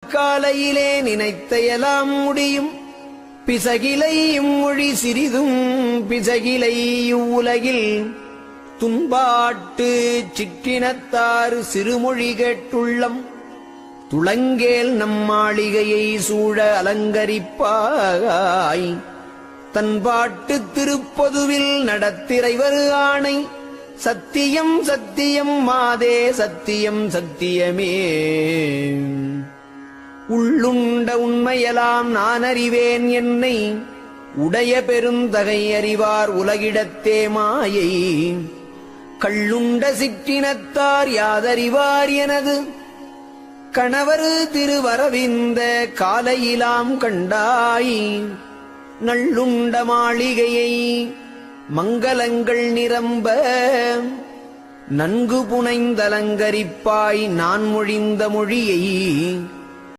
நற்காலையிலே நினைத்தையெல்லாம் முடியும். பிசகிலை இம்மொழி சிறிதும் பிசகிலை இவ்வுலகில் துன்பாட்டு சிற்றினத்தாறு சிறுமொழி கேட்டுள்ளம் துளங்கேல் நம்மாளிகையை சூழ அலங்கரிப்பாய். தன்பாட்டு திருப்பொதுவில் நடத்திரைவர் ஆணை சத்தியம் சத்தியம் மாதே சத்தியம் சத்தியமே. உள்ளுண்ட உண்மையெல்லாம் நான் அறிவேன் என்னை உடைய பெருந்தகை அறிவார் உலகிடத்தே மாயை. கள்ளுண்ட சிற்றினத்தார் யாதறிவார் எனது கணவர் திருவரவிந்த காலையிலாம் கண்டாய். நள்ளுண்ட மாளிகையை மங்களங்கள் நிரம்ப நன்கு புனைந்தலங்கரிப்பாய். நான் மொழிந்த மொழியை